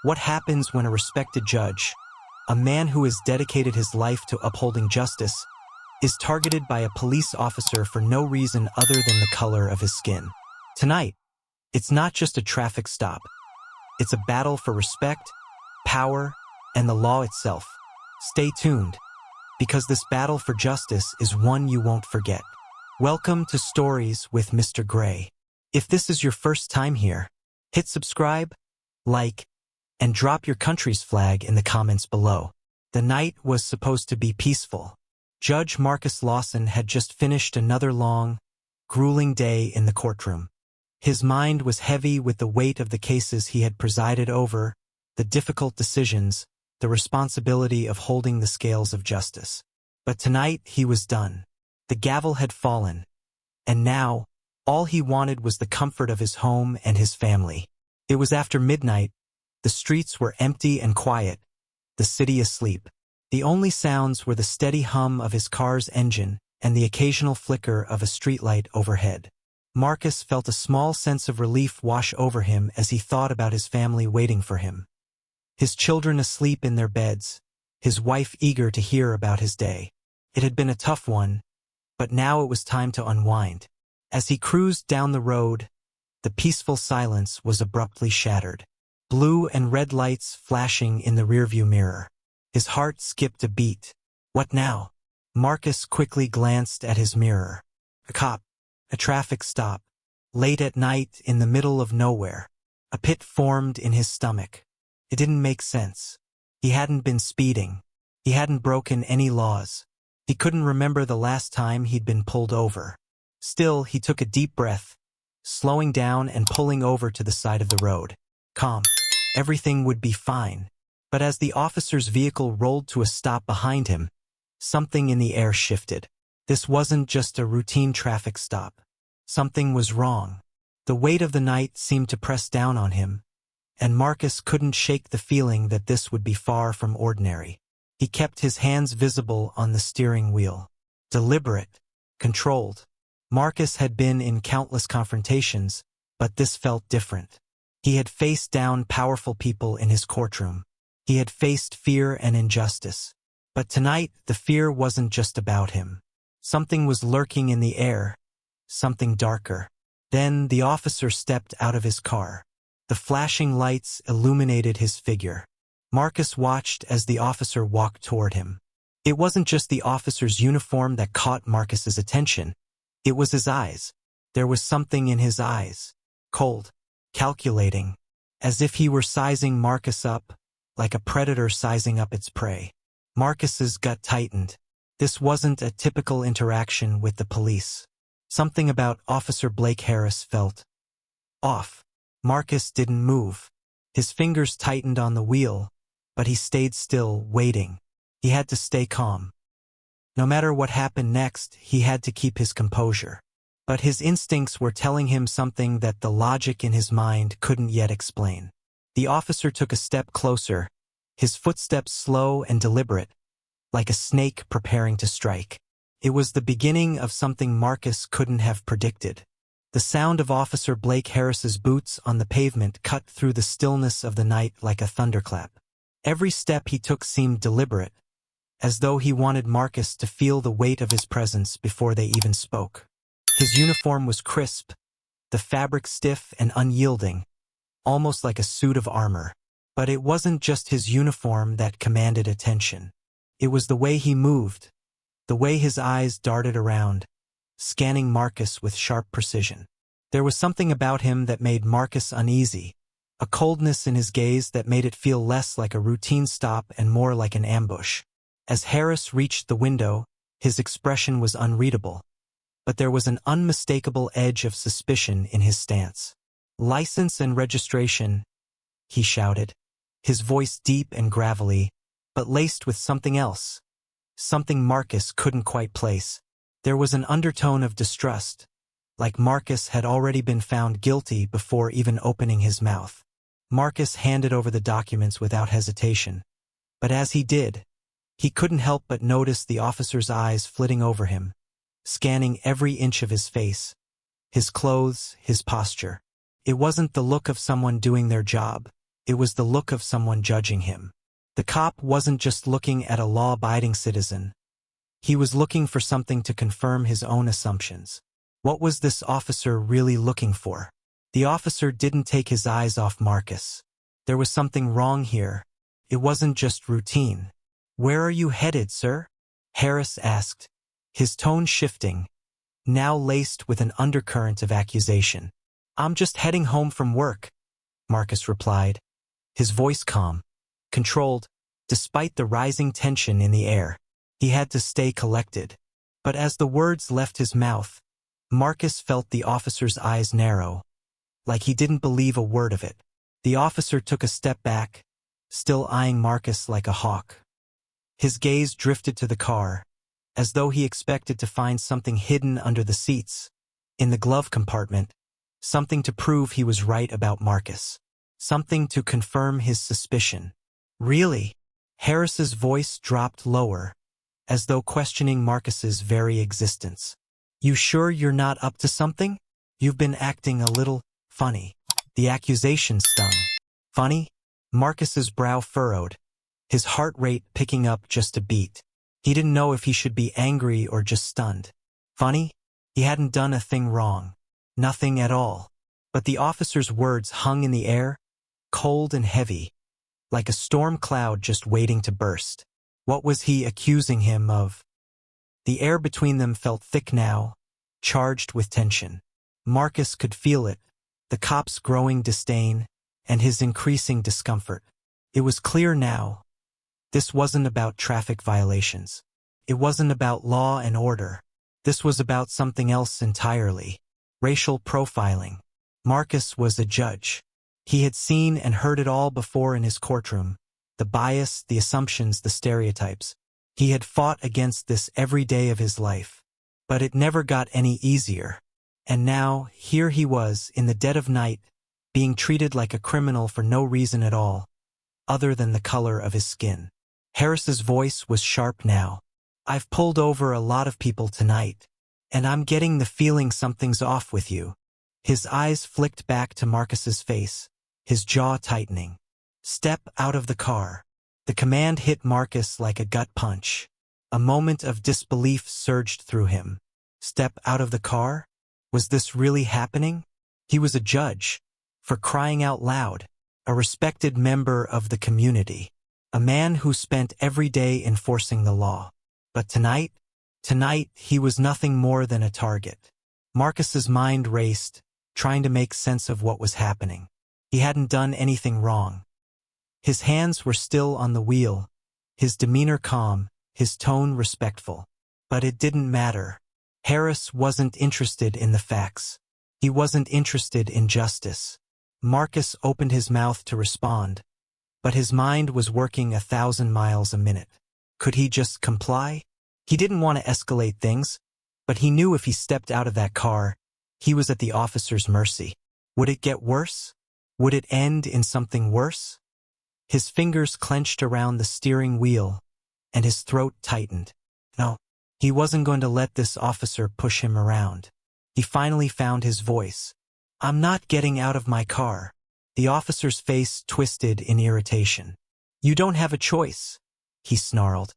What happens when a respected judge, a man who has dedicated his life to upholding justice, is targeted by a police officer for no reason other than the color of his skin? Tonight, it's not just a traffic stop. It's a battle for respect, power, and the law itself. Stay tuned, because this battle for justice is one you won't forget. Welcome to Stories with Mr. Gray. If this is your first time here, hit subscribe, like, and drop your country's flag in the comments below. The night was supposed to be peaceful. Judge Marcus Lawson had just finished another long, grueling day in the courtroom. His mind was heavy with the weight of the cases he had presided over, the difficult decisions, the responsibility of holding the scales of justice. But tonight he was done. The gavel had fallen, and now, all he wanted was the comfort of his home and his family. It was after midnight. The streets were empty and quiet, the city asleep. The only sounds were the steady hum of his car's engine and the occasional flicker of a streetlight overhead. Marcus felt a small sense of relief wash over him as he thought about his family waiting for him. His children asleep in their beds, his wife eager to hear about his day. It had been a tough one, but now it was time to unwind. As he cruised down the road, the peaceful silence was abruptly shattered. Blue and red lights flashing in the rearview mirror. His heart skipped a beat. What now? Marcus quickly glanced at his mirror. A cop. A traffic stop. Late at night in the middle of nowhere. A pit formed in his stomach. It didn't make sense. He hadn't been speeding. He hadn't broken any laws. He couldn't remember the last time he'd been pulled over. Still, he took a deep breath, slowing down and pulling over to the side of the road. Calm. Everything would be fine. But as the officer's vehicle rolled to a stop behind him, something in the air shifted. This wasn't just a routine traffic stop. Something was wrong. The weight of the night seemed to press down on him, and Marcus couldn't shake the feeling that this would be far from ordinary. He kept his hands visible on the steering wheel. Deliberate, controlled. Marcus had been in countless confrontations, but this felt different. He had faced down powerful people in his courtroom. He had faced fear and injustice. But tonight, the fear wasn't just about him. Something was lurking in the air, something darker. Then the officer stepped out of his car. The flashing lights illuminated his figure. Marcus watched as the officer walked toward him. It wasn't just the officer's uniform that caught Marcus's attention. It was his eyes. There was something in his eyes. Cold. Calculating. As if he were sizing Marcus up, like a predator sizing up its prey. Marcus's gut tightened. This wasn't a typical interaction with the police. Something about Officer Blake Harris felt off. Marcus didn't move. His fingers tightened on the wheel, but he stayed still, waiting. He had to stay calm. No matter what happened next, he had to keep his composure. But his instincts were telling him something that the logic in his mind couldn't yet explain. The officer took a step closer, his footsteps slow and deliberate, like a snake preparing to strike. It was the beginning of something Marcus couldn't have predicted. The sound of Officer Blake Harris's boots on the pavement cut through the stillness of the night like a thunderclap. Every step he took seemed deliberate, as though he wanted Marcus to feel the weight of his presence before they even spoke. His uniform was crisp, the fabric stiff and unyielding, almost like a suit of armor. But it wasn't just his uniform that commanded attention. It was the way he moved, the way his eyes darted around, scanning Marcus with sharp precision. There was something about him that made Marcus uneasy, a coldness in his gaze that made it feel less like a routine stop and more like an ambush. As Harris reached the window, his expression was unreadable, but there was an unmistakable edge of suspicion in his stance. "License and registration," he shouted, his voice deep and gravelly, but laced with something else, something Marcus couldn't quite place. There was an undertone of distrust, like Marcus had already been found guilty before even opening his mouth. Marcus handed over the documents without hesitation, but as he did, he couldn't help but notice the officer's eyes flitting over him, scanning every inch of his face, his clothes, his posture. It wasn't the look of someone doing their job. It was the look of someone judging him. The cop wasn't just looking at a law-abiding citizen. He was looking for something to confirm his own assumptions. What was this officer really looking for? The officer didn't take his eyes off Marcus. There was something wrong here. It wasn't just routine. "Where are you headed, sir?" Harris asked, his tone shifting, now laced with an undercurrent of accusation. "I'm just heading home from work," Marcus replied, his voice calm, controlled, despite the rising tension in the air. He had to stay collected. But as the words left his mouth, Marcus felt the officer's eyes narrow, like he didn't believe a word of it. The officer took a step back, still eyeing Marcus like a hawk. His gaze drifted to the car, as though he expected to find something hidden under the seats, in the glove compartment, something to prove he was right about Marcus, something to confirm his suspicion. "Really?" Harris's voice dropped lower, as though questioning Marcus's very existence. "You sure you're not up to something? You've been acting a little funny." The accusation stung. Funny? Marcus's brow furrowed, his heart rate picking up just a beat. He didn't know if he should be angry or just stunned. Funny? He hadn't done a thing wrong. Nothing at all. But the officer's words hung in the air, cold and heavy, like a storm cloud just waiting to burst. What was he accusing him of? The air between them felt thick now, charged with tension. Marcus could feel it, the cop's growing disdain, and his increasing discomfort. It was clear now. This wasn't about traffic violations. It wasn't about law and order. This was about something else entirely. Racial profiling. Marcus was a judge. He had seen and heard it all before in his courtroom. The bias, the assumptions, the stereotypes. He had fought against this every day of his life. But it never got any easier. And now, here he was, in the dead of night, being treated like a criminal for no reason at all, other than the color of his skin. Harris's voice was sharp now. "I've pulled over a lot of people tonight, and I'm getting the feeling something's off with you." His eyes flicked back to Marcus's face, his jaw tightening. "Step out of the car." The command hit Marcus like a gut punch. A moment of disbelief surged through him. Step out of the car? Was this really happening? He was a judge, for crying out loud, a respected member of the community, a man who spent every day enforcing the law. But tonight he was nothing more than a target. Marcus's mind raced, trying to make sense of what was happening. He hadn't done anything wrong. His hands were still on the wheel, his demeanor calm, his tone respectful. But it didn't matter. Harris wasn't interested in the facts. He wasn't interested in justice. Marcus opened his mouth to respond, but his mind was working 1,000 miles a minute. Could he just comply? He didn't want to escalate things, but he knew if he stepped out of that car, he was at the officer's mercy. Would it get worse? Would it end in something worse? His fingers clenched around the steering wheel, and his throat tightened. No, he wasn't going to let this officer push him around. He finally found his voice. "I'm not getting out of my car." The officer's face twisted in irritation. "You don't have a choice," he snarled,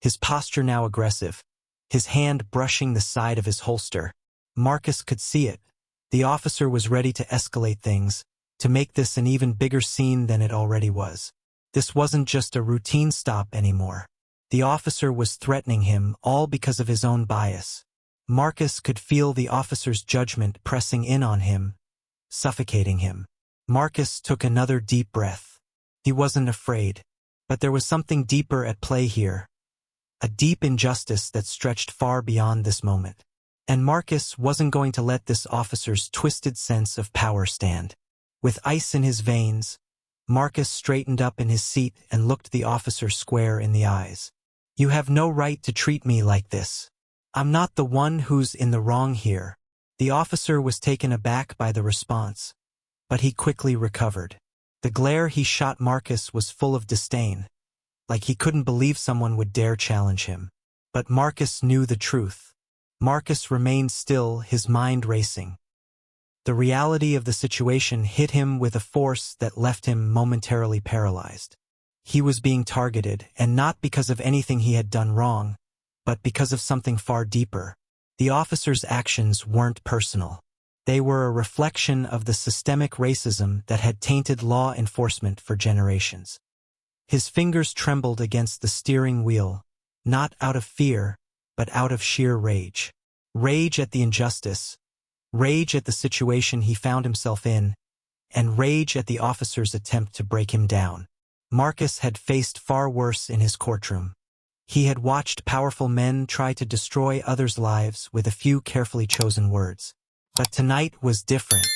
his posture now aggressive, his hand brushing the side of his holster. Marcus could see it. The officer was ready to escalate things, to make this an even bigger scene than it already was. This wasn't just a routine stop anymore. The officer was threatening him, all because of his own bias. Marcus could feel the officer's judgment pressing in on him, suffocating him. Marcus took another deep breath. He wasn't afraid, but there was something deeper at play here. A deep injustice that stretched far beyond this moment. And Marcus wasn't going to let this officer's twisted sense of power stand. With ice in his veins, Marcus straightened up in his seat and looked the officer square in the eyes. "You have no right to treat me like this. I'm not the one who's in the wrong here." The officer was taken aback by the response, but he quickly recovered. The glare he shot Marcus was full of disdain, like he couldn't believe someone would dare challenge him. But Marcus knew the truth. Marcus remained still, his mind racing. The reality of the situation hit him with a force that left him momentarily paralyzed. He was being targeted, and not because of anything he had done wrong, but because of something far deeper. The officer's actions weren't personal. They were a reflection of the systemic racism that had tainted law enforcement for generations. His fingers trembled against the steering wheel, not out of fear, but out of sheer rage. Rage at the injustice, rage at the situation he found himself in, and rage at the officer's attempt to break him down. Marcus had faced far worse in his courtroom. He had watched powerful men try to destroy others' lives with a few carefully chosen words. But tonight was different.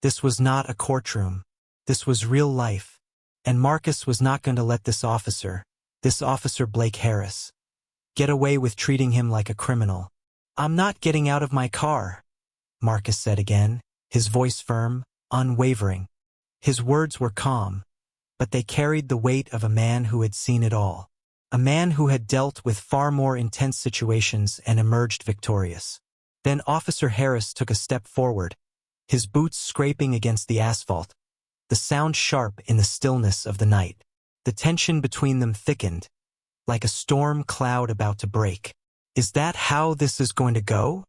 This was not a courtroom. This was real life. And Marcus was not going to let this officer Blake Harris, get away with treating him like a criminal. "I'm not getting out of my car," Marcus said again, his voice firm, unwavering. His words were calm, but they carried the weight of a man who had seen it all. A man who had dealt with far more intense situations and emerged victorious. Then Officer Harris took a step forward, his boots scraping against the asphalt, the sound sharp in the stillness of the night. The tension between them thickened, like a storm cloud about to break. "Is that how this is going to go?"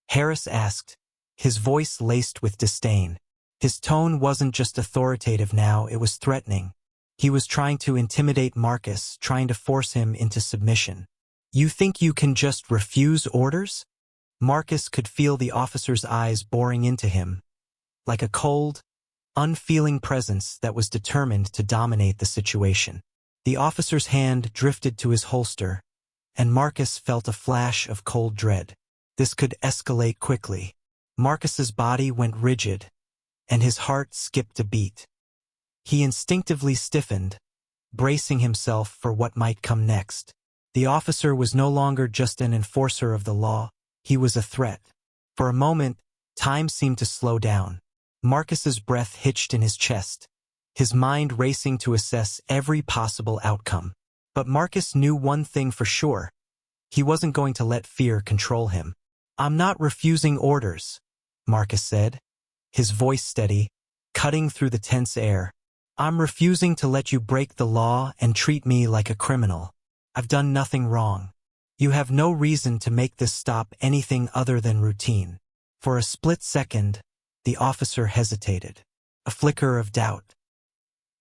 Harris asked, his voice laced with disdain. His tone wasn't just authoritative now, it was threatening. He was trying to intimidate Marcus, trying to force him into submission. "You think you can just refuse orders?" Marcus could feel the officer's eyes boring into him, like a cold, unfeeling presence that was determined to dominate the situation. The officer's hand drifted to his holster, and Marcus felt a flash of cold dread. This could escalate quickly. Marcus's body went rigid, and his heart skipped a beat. He instinctively stiffened, bracing himself for what might come next. The officer was no longer just an enforcer of the law, he was a threat. For a moment, time seemed to slow down. Marcus's breath hitched in his chest, his mind racing to assess every possible outcome. But Marcus knew one thing for sure. He wasn't going to let fear control him. "I'm not refusing orders," Marcus said, his voice steady, cutting through the tense air. "I'm refusing to let you break the law and treat me like a criminal. I've done nothing wrong. You have no reason to make this stop anything other than routine." For a split second, the officer hesitated, a flicker of doubt.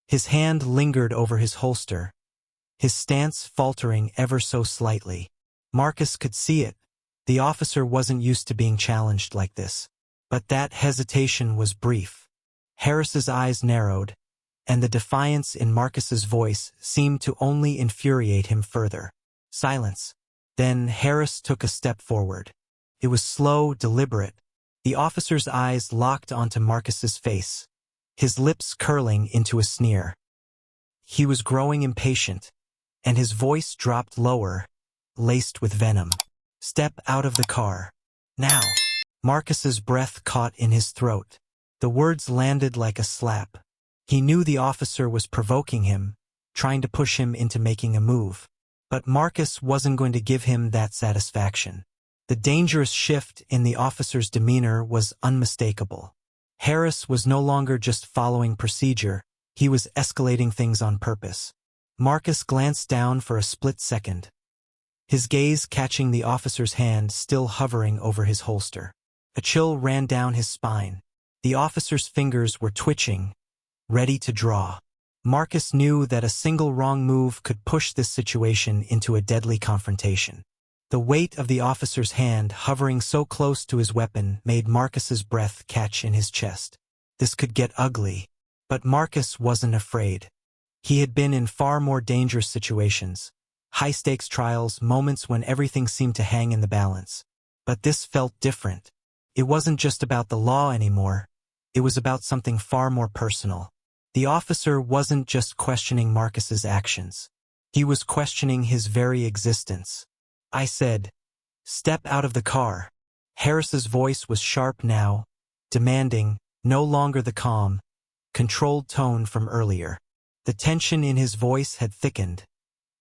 His hand lingered over his holster, his stance faltering ever so slightly. Marcus could see it. The officer wasn't used to being challenged like this. But that hesitation was brief. Harris's eyes narrowed, and the defiance in Marcus's voice seemed to only infuriate him further. Silence. Then Harris took a step forward. It was slow, deliberate. The officer's eyes locked onto Marcus's face, his lips curling into a sneer. He was growing impatient, and his voice dropped lower, laced with venom. "Step out of the car. Now." Marcus's breath caught in his throat. The words landed like a slap. He knew the officer was provoking him, trying to push him into making a move. But Marcus wasn't going to give him that satisfaction. The dangerous shift in the officer's demeanor was unmistakable. Harris was no longer just following procedure, he was escalating things on purpose. Marcus glanced down for a split second, his gaze catching the officer's hand still hovering over his holster. A chill ran down his spine. The officer's fingers were twitching, ready to draw. Marcus knew that a single wrong move could push this situation into a deadly confrontation. The weight of the officer's hand hovering so close to his weapon made Marcus's breath catch in his chest. This could get ugly. But Marcus wasn't afraid. He had been in far more dangerous situations, high-stakes trials, moments when everything seemed to hang in the balance. But this felt different. It wasn't just about the law anymore. It was about something far more personal. The officer wasn't just questioning Marcus's actions. He was questioning his very existence. "I said, step out of the car." Harris's voice was sharp now, demanding, no longer the calm, controlled tone from earlier. The tension in his voice had thickened,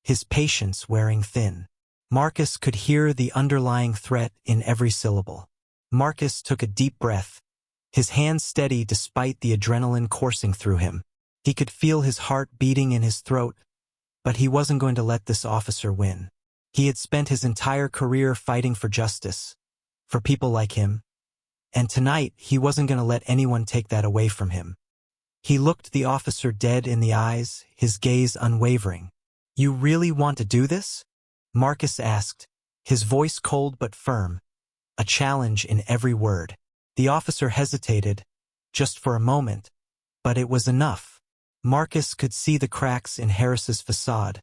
his patience wearing thin. Marcus could hear the underlying threat in every syllable. Marcus took a deep breath, his hands steady despite the adrenaline coursing through him. He could feel his heart beating in his throat, but he wasn't going to let this officer win. He had spent his entire career fighting for justice, for people like him, and tonight he wasn't going to let anyone take that away from him. He looked the officer dead in the eyes, his gaze unwavering. "You really want to do this?" Marcus asked, his voice cold but firm, a challenge in every word. The officer hesitated, just for a moment, but it was enough. Marcus could see the cracks in Harris's facade,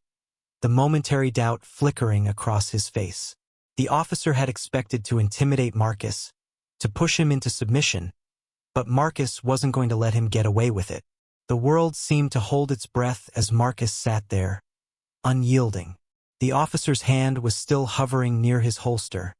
the momentary doubt flickering across his face. The officer had expected to intimidate Marcus, to push him into submission, but Marcus wasn't going to let him get away with it. The world seemed to hold its breath as Marcus sat there, unyielding. The officer's hand was still hovering near his holster,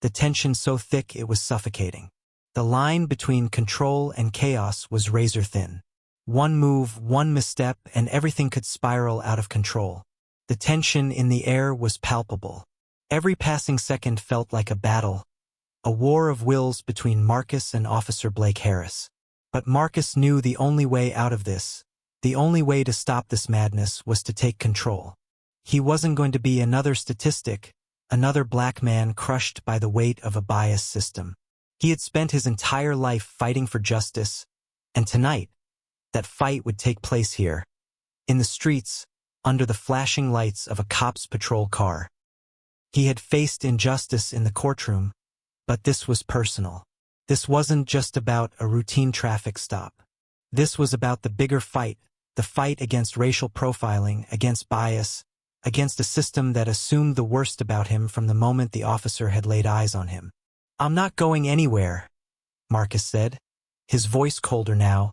the tension so thick it was suffocating. The line between control and chaos was razor thin. One move, one misstep, and everything could spiral out of control. The tension in the air was palpable. Every passing second felt like a battle, a war of wills between Marcus and Officer Blake Harris. But Marcus knew the only way out of this, the only way to stop this madness, was to take control. He wasn't going to be another statistic, another black man crushed by the weight of a biased system. He had spent his entire life fighting for justice, and tonight, that fight would take place here, in the streets, under the flashing lights of a cop's patrol car. He had faced injustice in the courtroom, but this was personal. This wasn't just about a routine traffic stop. This was about the bigger fight, the fight against racial profiling, against bias, against a system that assumed the worst about him from the moment the officer had laid eyes on him. "I'm not going anywhere," Marcus said, his voice colder now,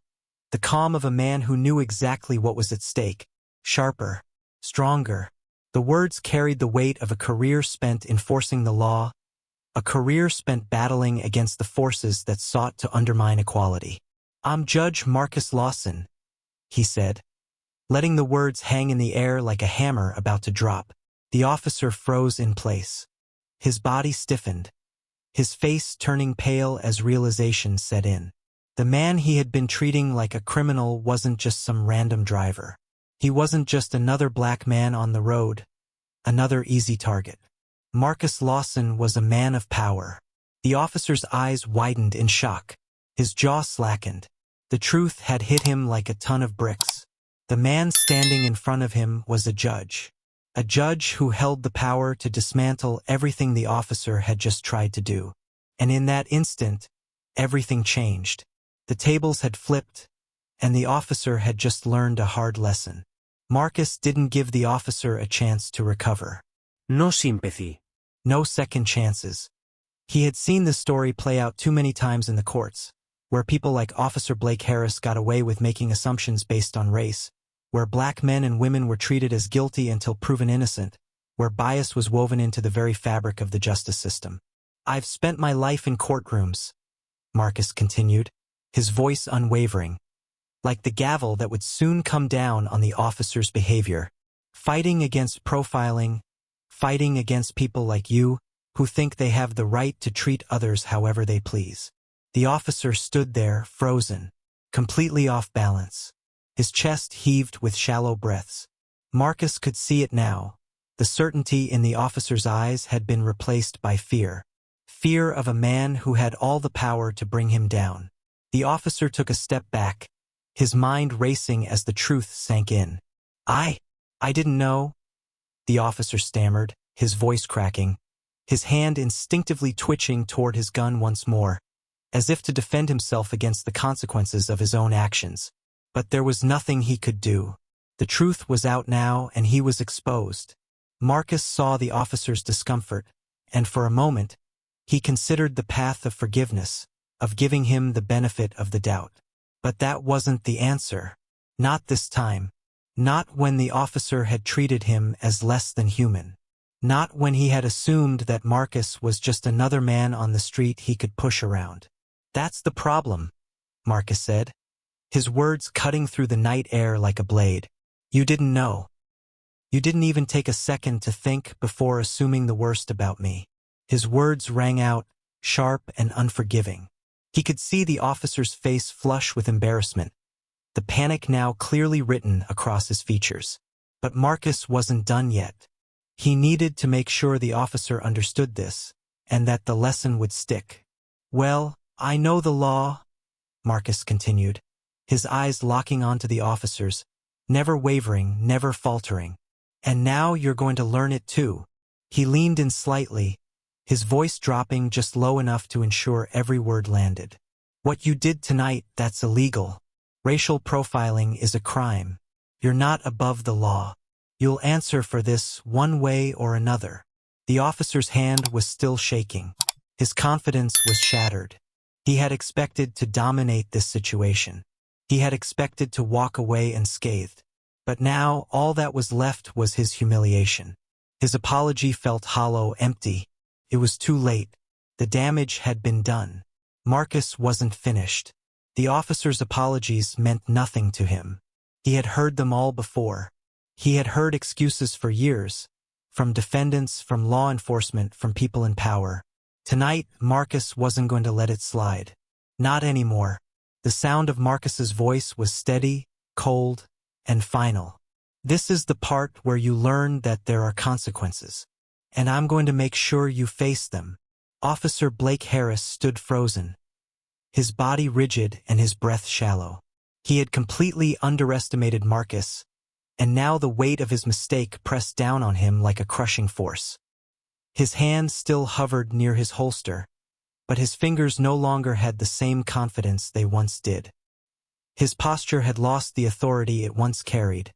the calm of a man who knew exactly what was at stake. Sharper, stronger. The words carried the weight of a career spent enforcing the law, a career spent battling against the forces that sought to undermine equality. "I'm Judge Marcus Lawson," he said, letting the words hang in the air like a hammer about to drop. The officer froze in place. His body stiffened, his face turning pale as realization set in. The man he had been treating like a criminal wasn't just some random driver. He wasn't just another black man on the road, another easy target. Marcus Lawson was a man of power. The officer's eyes widened in shock. His jaw slackened. The truth had hit him like a ton of bricks. The man standing in front of him was a judge who held the power to dismantle everything the officer had just tried to do. And in that instant, everything changed. The tables had flipped, and the officer had just learned a hard lesson. Marcus didn't give the officer a chance to recover. No sympathy. No second chances. He had seen this story play out too many times in the courts, where people like Officer Blake Harris got away with making assumptions based on race, where black men and women were treated as guilty until proven innocent, where bias was woven into the very fabric of the justice system. "I've spent my life in courtrooms," Marcus continued, his voice unwavering, like the gavel that would soon come down on the officer's behavior, fighting against profiling, fighting against people like you who think they have the right to treat others however they please. The officer stood there, frozen, completely off balance. His chest heaved with shallow breaths. Marcus could see it now. The certainty in the officer's eyes had been replaced by fear. Fear of a man who had all the power to bring him down. The officer took a step back, his mind racing as the truth sank in. I didn't know," the officer stammered, his voice cracking, his hand instinctively twitching toward his gun once more, as if to defend himself against the consequences of his own actions. But there was nothing he could do. The truth was out now, and he was exposed. Marcus saw the officer's discomfort, and for a moment, he considered the path of forgiveness, of giving him the benefit of the doubt. But that wasn't the answer. Not this time. Not when the officer had treated him as less than human. Not when he had assumed that Marcus was just another man on the street he could push around. "That's the problem," Marcus said, his words cutting through the night air like a blade. "You didn't know. You didn't even take a second to think before assuming the worst about me." His words rang out, sharp and unforgiving. He could see the officer's face flush with embarrassment, the panic now clearly written across his features. But Marcus wasn't done yet. He needed to make sure the officer understood this, and that the lesson would stick. "Well, I know the law," Marcus continued, his eyes locking onto the officer's, never wavering, never faltering. "And now you're going to learn it too." He leaned in slightly, his voice dropping just low enough to ensure every word landed. "What you did tonight, that's illegal. Racial profiling is a crime. You're not above the law. You'll answer for this one way or another." The officer's hand was still shaking. His confidence was shattered. He had expected to dominate this situation. He had expected to walk away unscathed. But now all that was left was his humiliation. His apology felt hollow, empty. It was too late. The damage had been done. Marcus wasn't finished. The officer's apologies meant nothing to him. He had heard them all before. He had heard excuses for years, from defendants, from law enforcement, from people in power. Tonight, Marcus wasn't going to let it slide. Not anymore. The sound of Marcus's voice was steady, cold, and final. "This is the part where you learn that there are consequences. And I'm going to make sure you face them." Officer Blake Harris stood frozen, his body rigid and his breath shallow. He had completely underestimated Marcus, and now the weight of his mistake pressed down on him like a crushing force. His hand still hovered near his holster, but his fingers no longer had the same confidence they once did. His posture had lost the authority it once carried,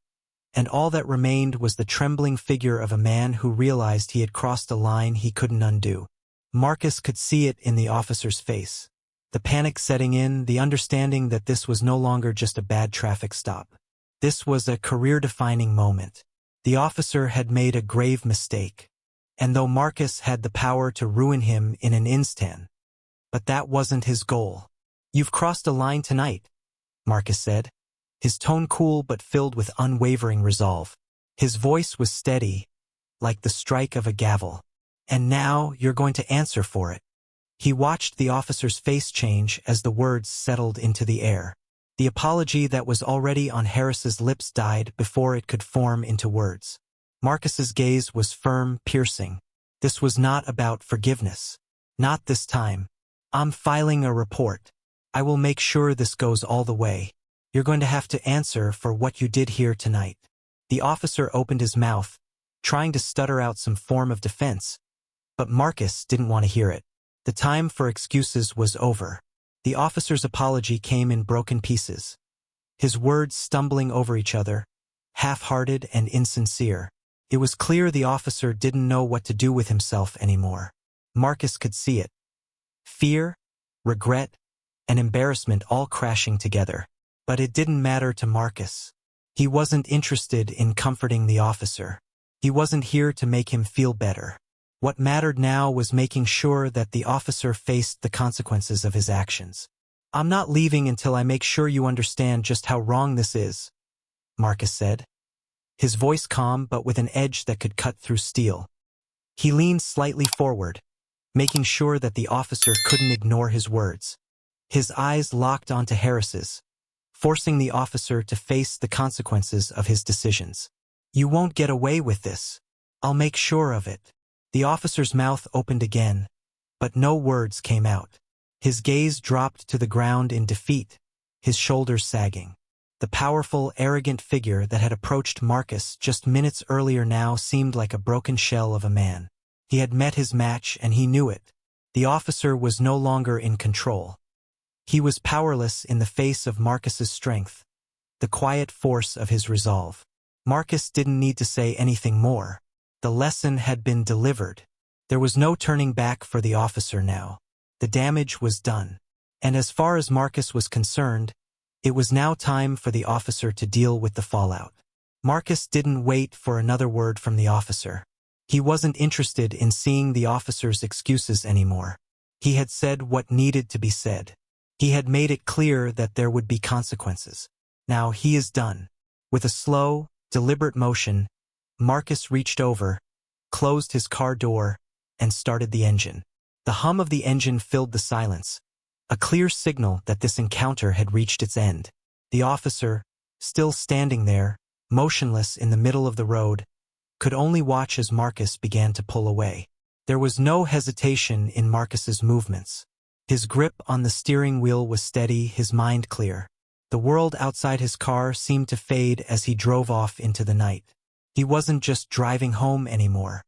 and all that remained was the trembling figure of a man who realized he had crossed a line he couldn't undo. Marcus could see it in the officer's face. The panic setting in, the understanding that this was no longer just a bad traffic stop. This was a career-defining moment. The officer had made a grave mistake, and though Marcus had the power to ruin him in an instant, but that wasn't his goal. "You've crossed a line tonight," Marcus said, his tone cool but filled with unwavering resolve. His voice was steady, like the strike of a gavel. "And now you're going to answer for it." He watched the officer's face change as the words settled into the air. The apology that was already on Harris's lips died before it could form into words. Marcus's gaze was firm, piercing. "This was not about forgiveness. Not this time. I'm filing a report. I will make sure this goes all the way. You're going to have to answer for what you did here tonight." The officer opened his mouth, trying to stutter out some form of defense, but Marcus didn't want to hear it. The time for excuses was over. The officer's apology came in broken pieces, his words stumbling over each other, half-hearted and insincere. It was clear the officer didn't know what to do with himself anymore. Marcus could see it. Fear, regret, and embarrassment all crashing together. But it didn't matter to Marcus. He wasn't interested in comforting the officer. He wasn't here to make him feel better. What mattered now was making sure that the officer faced the consequences of his actions. "I'm not leaving until I make sure you understand just how wrong this is," Marcus said, his voice calm but with an edge that could cut through steel. He leaned slightly forward, making sure that the officer couldn't ignore his words. His eyes locked onto Harris's, forcing the officer to face the consequences of his decisions. "You won't get away with this. I'll make sure of it." The officer's mouth opened again, but no words came out. His gaze dropped to the ground in defeat, his shoulders sagging. The powerful, arrogant figure that had approached Marcus just minutes earlier now seemed like a broken shell of a man. He had met his match and he knew it. The officer was no longer in control. He was powerless in the face of Marcus's strength, the quiet force of his resolve. Marcus didn't need to say anything more. The lesson had been delivered. There was no turning back for the officer now. The damage was done. And as far as Marcus was concerned, it was now time for the officer to deal with the fallout. Marcus didn't wait for another word from the officer. He wasn't interested in seeing the officer's excuses anymore. He had said what needed to be said. He had made it clear that there would be consequences. Now he is done. With a slow, deliberate motion, Marcus reached over, closed his car door, and started the engine. The hum of the engine filled the silence, a clear signal that this encounter had reached its end. The officer, still standing there, motionless in the middle of the road, could only watch as Marcus began to pull away. There was no hesitation in Marcus's movements. His grip on the steering wheel was steady, his mind clear. The world outside his car seemed to fade as he drove off into the night. He wasn't just driving home anymore.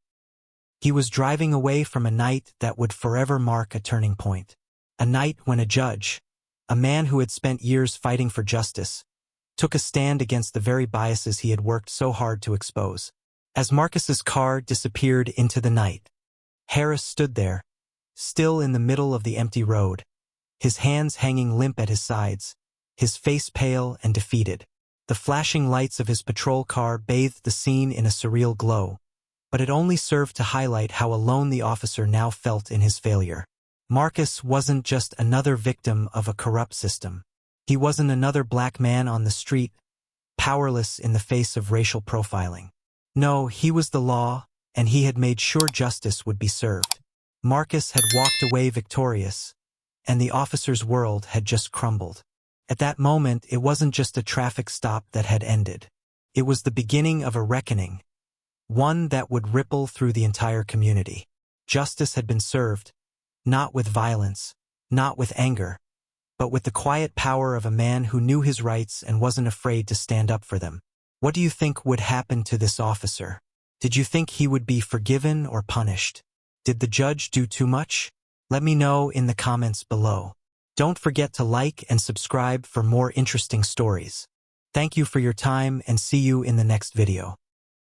He was driving away from a night that would forever mark a turning point. A night when a judge, a man who had spent years fighting for justice, took a stand against the very biases he had worked so hard to expose. As Marcus's car disappeared into the night, Harris stood there, still in the middle of the empty road, his hands hanging limp at his sides, his face pale and defeated. The flashing lights of his patrol car bathed the scene in a surreal glow, but it only served to highlight how alone the officer now felt in his failure. Marcus wasn't just another victim of a corrupt system. He wasn't another black man on the street, powerless in the face of racial profiling. No, he was the law, and he had made sure justice would be served. Marcus had walked away victorious, and the officer's world had just crumbled. At that moment, it wasn't just a traffic stop that had ended. It was the beginning of a reckoning, one that would ripple through the entire community. Justice had been served, not with violence, not with anger, but with the quiet power of a man who knew his rights and wasn't afraid to stand up for them. What do you think would happen to this officer? Did you think he would be forgiven or punished? Did the judge do too much? Let me know in the comments below. Don't forget to like and subscribe for more interesting stories. Thank you for your time and see you in the next video.